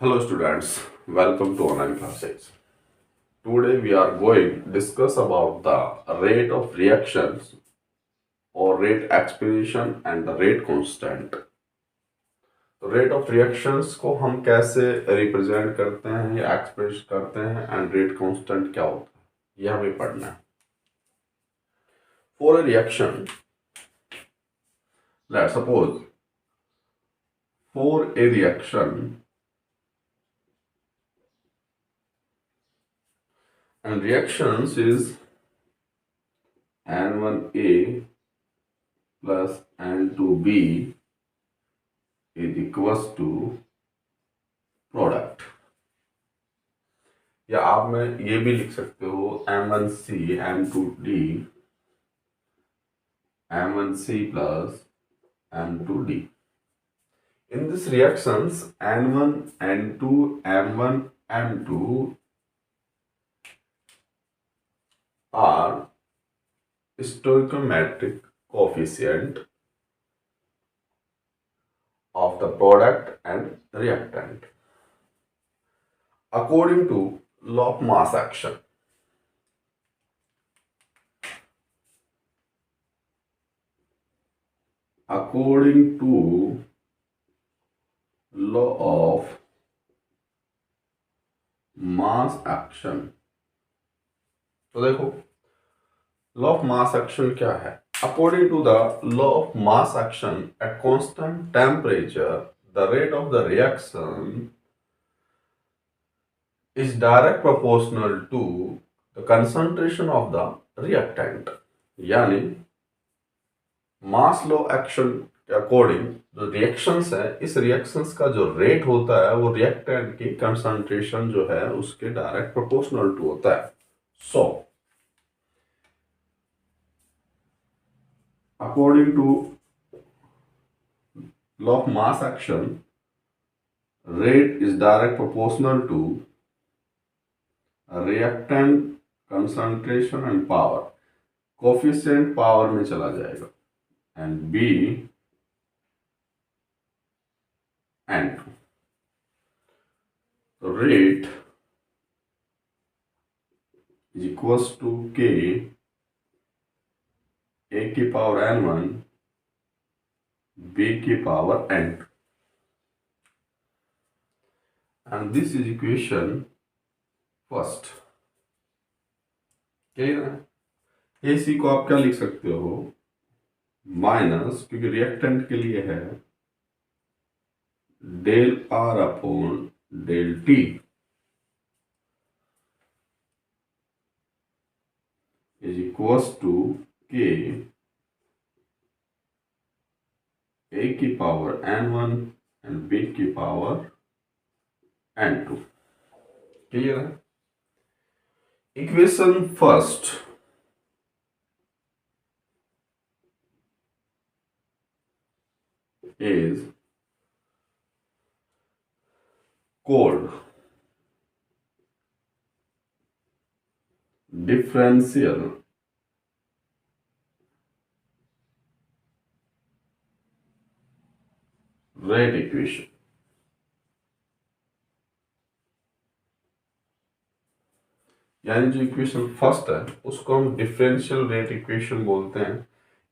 Hello students, welcome to online classes. Today we are going to discuss about the rate of reactions or rate expression and the rate constant. तो rate of reactions को हम कैसे represent करते हैं या express करते हैं and rate constant क्या होता है यह हमें पढ़ना है. For a reaction, let's suppose for a reaction and reactions is N1A plus N2B is equals to product. या आप में ये भी लिख सकते हो M1C M2D M1C plus M2D. In this reactions N1 N2 M1 M2 are stoichiometric coefficient of the product and reactant according to law of mass action. According to law of mass action. तो देखो law of mass action क्या है. According to the law of mass action at constant temperature the rate of the reaction is direct proportional to the concentration of the reactant. यानी मास law action के according जो reactions है इस reactions का जो rate होता है वो रिएक्टेंट की कंसंट्रेशन जो है उसके डायरेक्ट प्रोपोर्शनल टू होता है. सो according to law of mass action, rate is direct proportional to reactant concentration and power. Coefficient power में चला जाएगा and B N2. So rate is equals to K A की power N1 B की power N2 and this is equation first. Clear है. AC को आप क्या लिख सकते हो माइनस, क्योंकि रिएक्टेंट के लिए है del R upon del T is equals to K A की पावर N1 एंड B की पावर N2. क्लियर है. Equation first is called differential rate equation. यानी जो इक्वेशन फर्स्ट है उसको हम डिफरेंशियल रेट इक्वेशन बोलते हैं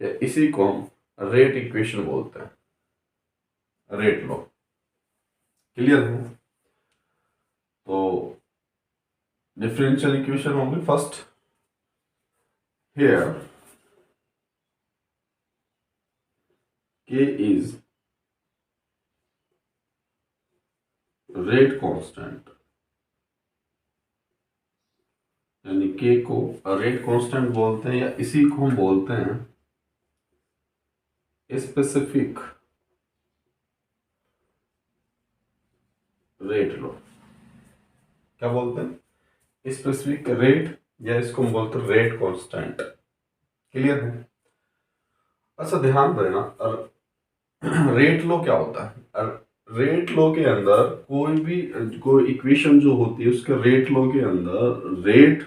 या इसी को हम रेट इक्वेशन बोलते हैं. रेट लो. क्लियर है. तो डिफरेंशियल इक्वेशन होगी first. Here K is rate constant, यानी K को रेट कांस्टेंट बोलते हैं या इसी को हम बोलते हैं स्पेसिफिक रेट लो. क्या बोलते हैं स्पेसिफिक रेट या इसको हम बोलते हैं रेट कांस्टेंट. क्लियर है. अच्छा ध्यान देना रेट लो क्या होता है. रेट लो के अंदर कोई इक्वेशन जो होती है उसके रेट लो के अंदर रेट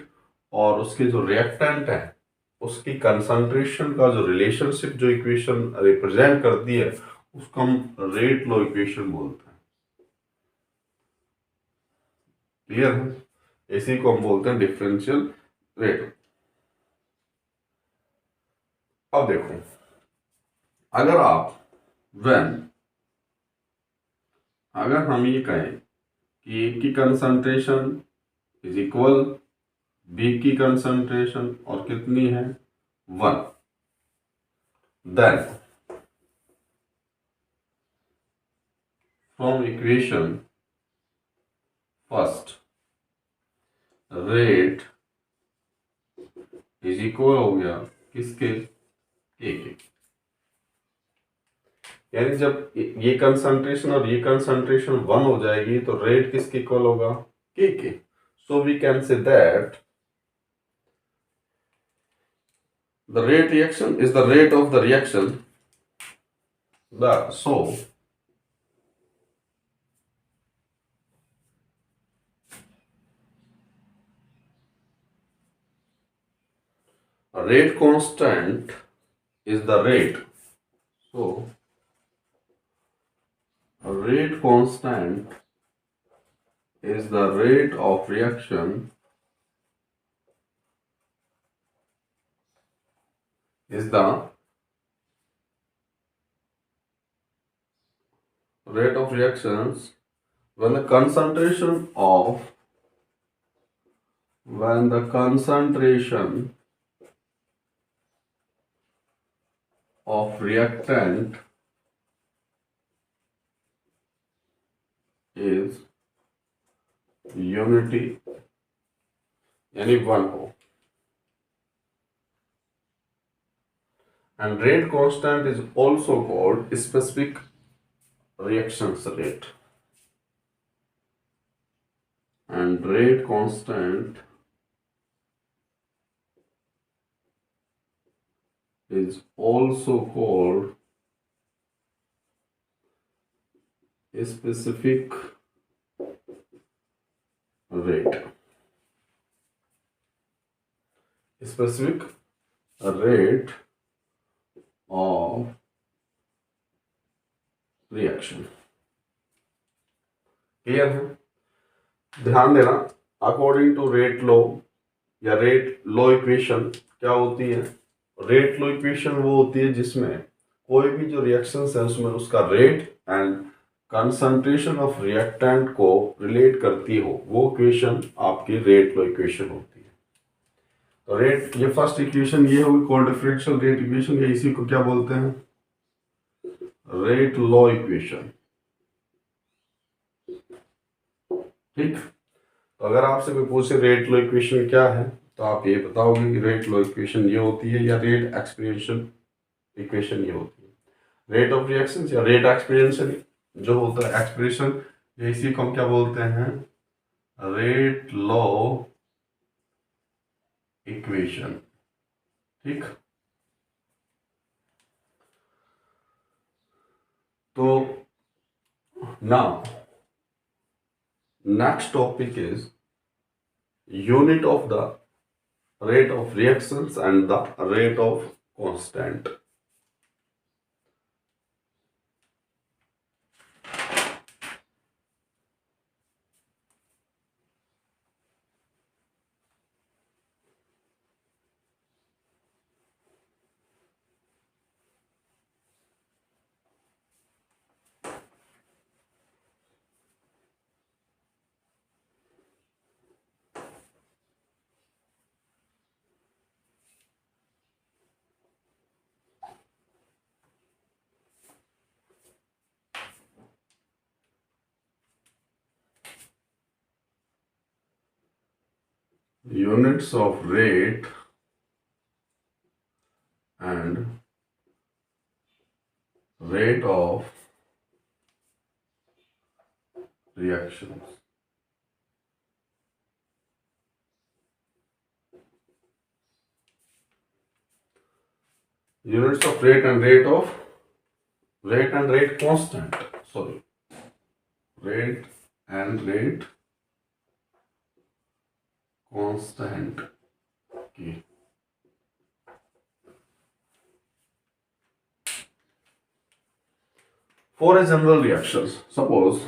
और उसके जो रिएक्टेंट है उसकी कंसंट्रेशन का जो रिलेशनशिप जो इक्वेशन रिप्रेजेंट करती है उसको हम रेट लो इक्वेशन बोलते हैं. क्लियर है? इसी को हम बोलते हैं डिफरेंशियल रेट। अब देखो, अगर आप व्हेन, अगर हम ये कहें कि ए की कंसंट्रेशन इज इक्वल बी की कंसंट्रेशन और कितनी है 1, then from equation first rate is equal हो गया किसके, ए के। यानी जब ये कंसंट्रेशन और ये कंसंट्रेशन 1 हो जाएगी तो रेट किसके इक्वल होगा, K. So we can say that the rate reaction is the rate of the reaction, so rate constant is the rate, so rate constant is the rate of reaction, is the rate of reactions when the concentration of, when the concentration of reactant is unity, यानी 1 हो। And rate constant is also called specific reactions rate, and rate constant is also called specific rate, specific rate of reaction। Clear है? ध्यान देना, according to rate law या rate law equation क्या होती है, rate law equation वो होती है जिसमें कोई भी जो रिएक्शंस है उसमें उसका rate and concentration of reactant को रिलेट करती हो, वो इक्वेशन आपकी रेट लॉ इक्वेशन होती है। तो रेट, ये फर्स्ट इक्वेशन ये होगी कॉल्ड डिफरेंशियल रेट इक्वेशन, या इसी को क्या बोलते हैं, रेट लॉ इक्वेशन। ठीक, तो अगर आपसे कोई पूछे रेट लॉ इक्वेशन क्या है तो आप ये बताओगे कि रेट लॉ इक्वेशन ये होती है, या रेट एक्सपीरियंशियल इक्वेशन ये होती है। रेट ऑफ रिएक्शन या रेट एक्सपीरियंशियल जो होता है एक्सप्रेशन, इसी को हम क्या बोलते हैं, रेट लॉ इक्वेशन। ठीक, तो now next topic is unit of the rate of reactions and the rate of constant। Units of rate and rate of reactions। Units of rate and rate of rate constant, sorry, rate and rate constant की। For a general reactions, suppose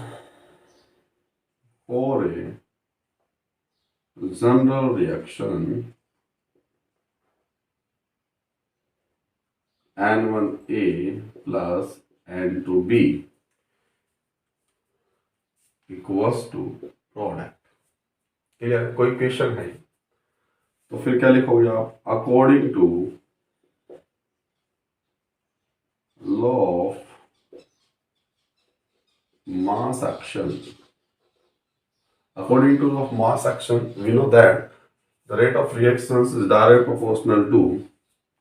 for a general reaction N1A plus N2B equals to product. Clear? कोई question है तो फिर क्या लिखोगे आप? According to law of mass action, according to law of mass action, we know that the rate of reactions is directly proportional to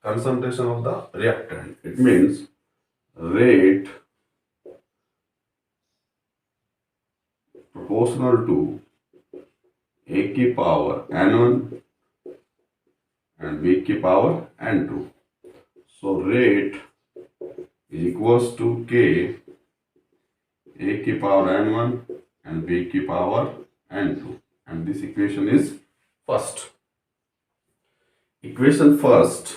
concentration of the reactant. It means rate proportional to a की power n1 and b की power n2. So rate is equals to k a की power n1 and b की power n2, and this equation is first. Equation first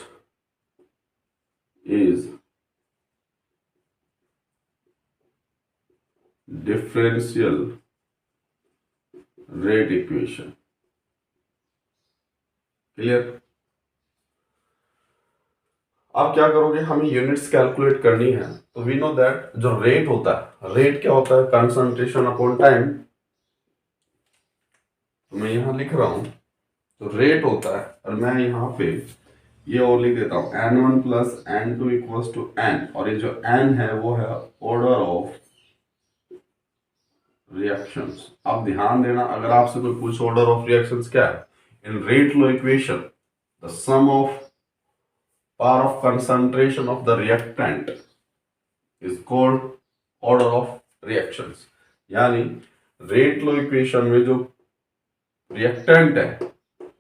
is differential rate equation. Clear? आप क्या करोगे? हमें units calculate करनी है, तो वी नो दैट जो रेट होता है, रेट क्या होता है? Concentration upon time. तो मैं यहां लिख रहा हूं, तो रेट होता है, और मैं यहां पे ये और लिख देता हूं n1 plus n2 equals to n, और ये जो n है वो है ऑर्डर ऑफ रिएक्शंस। अब ध्यान देना, अगर आपसे कोई पूछे ऑर्डर ऑफ रिएक्शंस क्या है, in rate law equation the sum of power of concentration of the reactant is called order of reactions। यानी रेट लॉ इक्वेशन में जो रिएक्टेंट है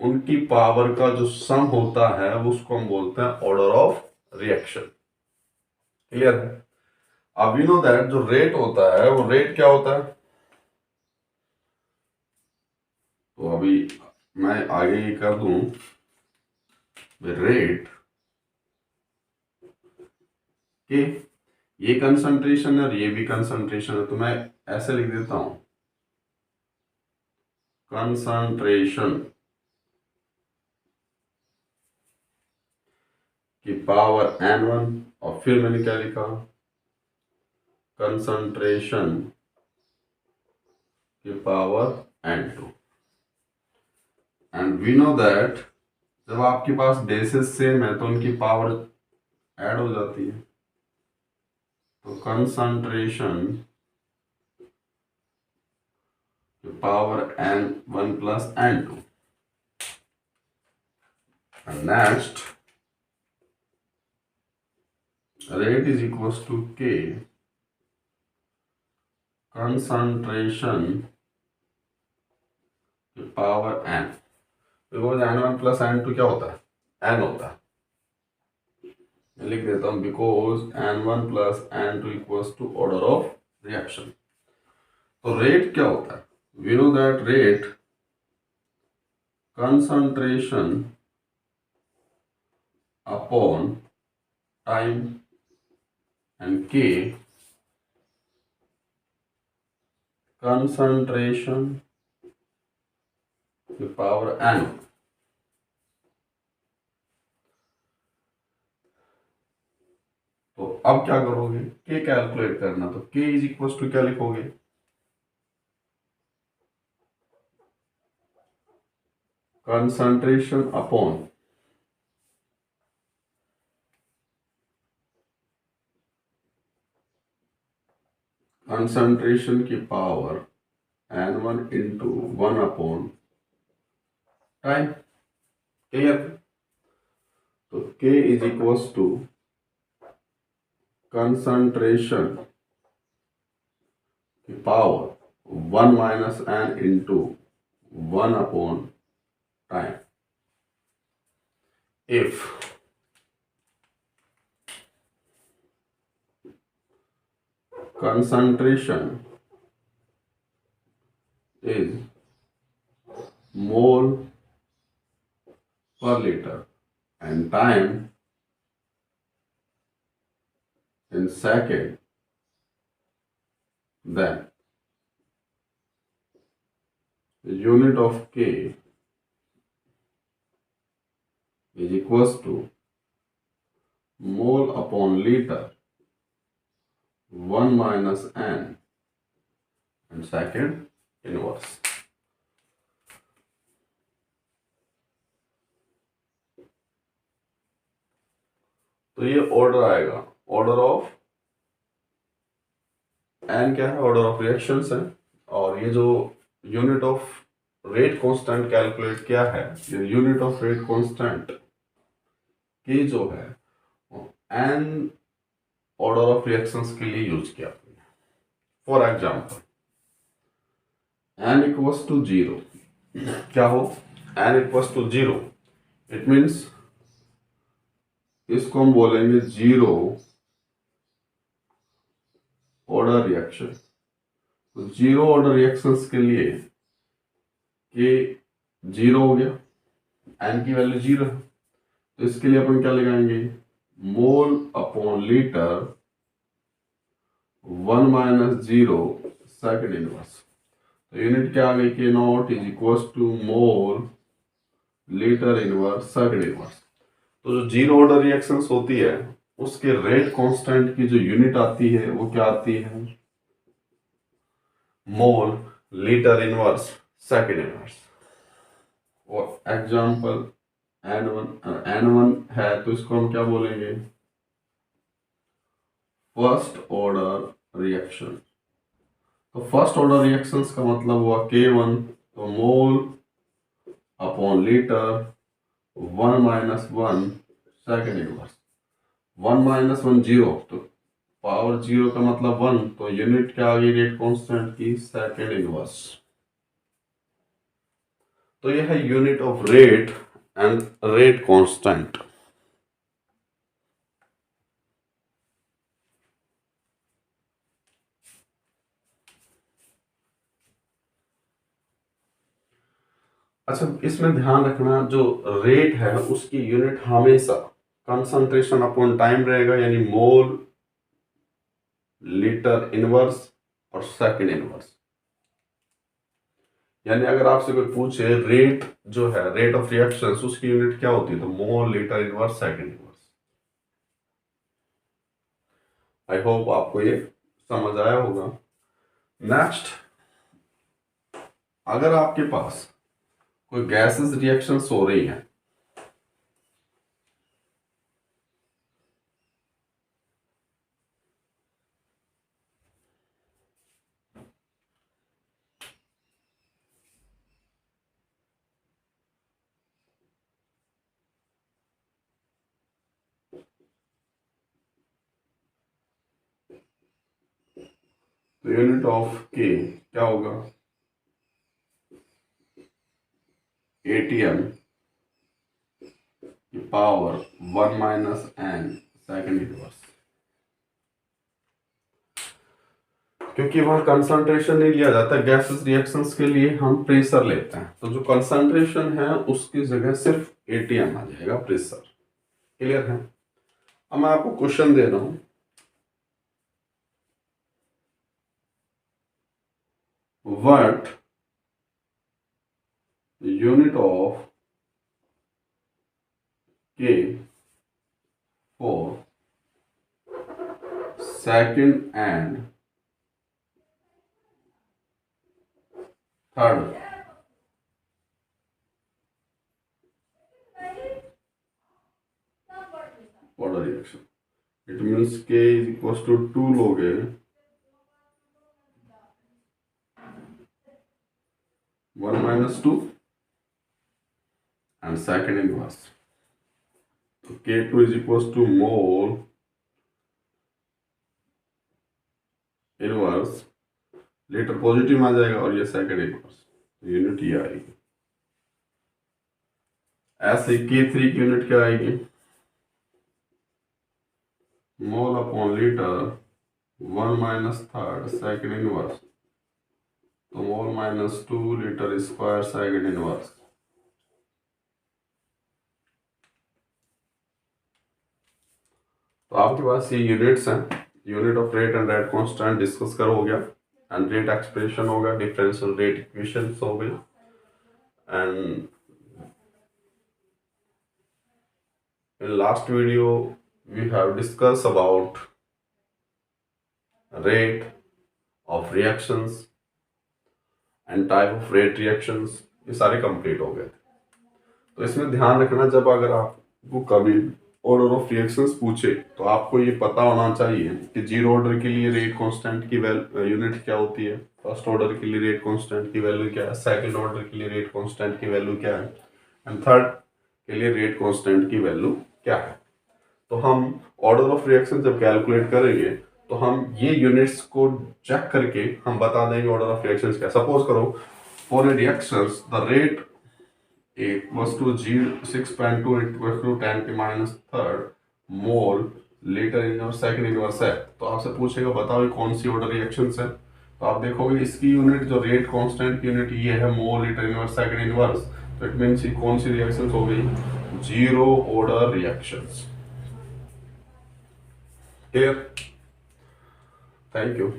उनकी पावर का जो सम होता है उसको हम बोलते हैं ऑर्डर ऑफ रिएक्शन। क्लियर है? अब यू नो दैट जो रेट होता है वो रेट क्या होता है? तो अभी मैं आगे ये कर दूं, रेट के ये कंसंट्रेशन है और ये भी कंसंट्रेशन है, तो मैं ऐसे लिख देता हूं कंसंट्रेशन की पावर n1, और फिर मैंने क्या लिखा? कंसंट्रेशन की power n2। And we know that जब आपके पास बेसिस सेम है तो उनकी पावर ऐड हो जाती है, तो कंसंट्रेशन की power n1 plus n2। And next rate is equals to k concentration की power n, because n1 plus n2 क्या होता है? n होता है। मैं लिख देता हूं because n1 plus n2 equals to order of reaction. तो रेट क्या होता है? We know that rate concentration upon time and k concentration to power n। तो अब क्या करोगे? k कैलकुलेट करना, तो k इज इक्वल टू क्या लिखोगे? कंसंट्रेशन अपॉन कंसंट्रेशन की power n1 into 1 upon time. Clear? तो k is equal to concentration की power 1 minus n into 1 upon time. If concentration is mole per liter and time in second, then the unit of k is equals to mole upon liter 1 minus n and second inverse. तो ये order आएगा, order of N क्या है, order of reactions है, और ये जो unit of rate constant calculate किया है, ये यूनिट ऑफ रेट कांस्टेंट की जो है एन ऑर्डर ऑफ रिएक्शंस के लिए यूज किया। For example n equals to 0, क्या हो, n equals to 0, it means इसको हम बोलेंगे जीरो ऑर्डर रिएक्शन। तो जीरो ऑर्डर रिएक्शंस के लिए के 0 हो गया, n की वैल्यू 0 है, तो इसके लिए अपन क्या लगाएंगे, mole upon litre 1 minus 0 second inverse. तो यूनिट क्या आ गई, K naught is equals to mole litre inverse second inverse. तो जो जीरो ऑर्डर रिएक्शंस होती है उसके रेट कांस्टेंट की जो यूनिट आती है वो क्या आती है, मोल लीटर इनवर्स सेकेंड इनवर्स। और एग्जांपल n1 है तो इसको हम क्या बोलेंगे, फर्स्ट ऑर्डर रिएक्शन। तो फर्स्ट ऑर्डर रिएक्शंस का मतलब हुआ K1, तो मोल upon litre 1 minus 1 second inverse. 1 minus 1 0, तो पावर 0 का मतलब 1, तो यूनिट क्या आ गई रेट कांस्टेंट की, सेकेंड इनवर्स। तो यह है unit of rate and rate constant. अच्छा, इसमें ध्यान रखना जो रेट है उसकी यूनिट हमेशा कंसंट्रेशन अपॉन टाइम रहेगा, यानी मोल लीटर इनवर्स और सेकेंड इनवर्स। यानी अगर आपसे कोई पूछे रेट जो है, रेट ऑफ रिएक्शंस, उसकी यूनिट क्या होती है, तो मोल litre inverse second inverse. I hope आपको ये समझ आया होगा। नेक्स्ट, अगर आपके पास कोई गैसेस रिएक्शंस हो रही हैं, तो यूनिट ऑफ के क्या होगा, ATM की power 1 minus n second inverse. क्योंकि वहां कंसंट्रेशन नहीं लिया जाता, गैसेस रिएक्शंस के लिए हम प्रेशर लेते हैं, तो जो कंसंट्रेशन है उसकी जगह सिर्फ ATM आ जाएगा, प्रेशर। क्लियर है। अब मैं आपको क्वेश्चन दे रहा हूं, व्हाट यूनिट ऑफ के for second and third order reaction. It means के इज इक्वल टू 2 लोगे 1 माइनस 2 and second inverse. तो K2 is equals to mole inverse, litre positive आ जाएगा और ये सेकेंड इनवर्स, यूनिट ये आएगी। ऐसे K3 की यूनिट क्या आएगी, mole upon litre 1 minus third second inverse, तो mole minus 2 litre square second inverse. तो आपके पास ये यूनिट्स हैं, unit of rate and rate constant discuss कर हो गया, एंड रेट एक्सप्रेशन होगा, डिफरेंशियल रेट इक्वेशंस हो गई, and In last video we have discussed about rate of reactions and type of rate reactions, ये सारे कंप्लीट हो गए थे। तो इसमें ध्यान रखना, जब अगर आपको कभी ऑर्डर ऑफ रिएक्शंस पूछे तो आपको ये पता होना चाहिए कि जीरो ऑर्डर के लिए रेट कांस्टेंट की यूनिट क्या होती है, फर्स्ट ऑर्डर के लिए रेट कांस्टेंट की वैल्यू क्या है, सेकंड ऑर्डर के लिए रेट कांस्टेंट की वैल्यू क्या है, एंड थर्ड के लिए रेट कांस्टेंट की वैल्यू क्या है। तो हम ऑर्डर ऑफ रिएक्शन जब कैलकुलेट करेंगे तो हम ये यूनिट्स को चेक करके हम बता देंगे ऑर्डर ऑफ रिएक्शंस क्या। सपोज करो for a reactions the rate equals to 6.2 equals to 10 के माइनस थर्ड मोल लीटर इनवर्स सेकंड इनवर्स है। तो आपसे पूछेगा बताओ ये कौन सी ऑर्डर रिएक्शंस है। तो आप देखोगे इसकी यूनिट जो रेट कांस्टेंट की यूनिट ये है मोल लीटर इनवर्स सेकंड इनवर्स। तो इट मींस ये कौन सी रिएक्शंस हो गई, zero order reactions. Clear? Thank you.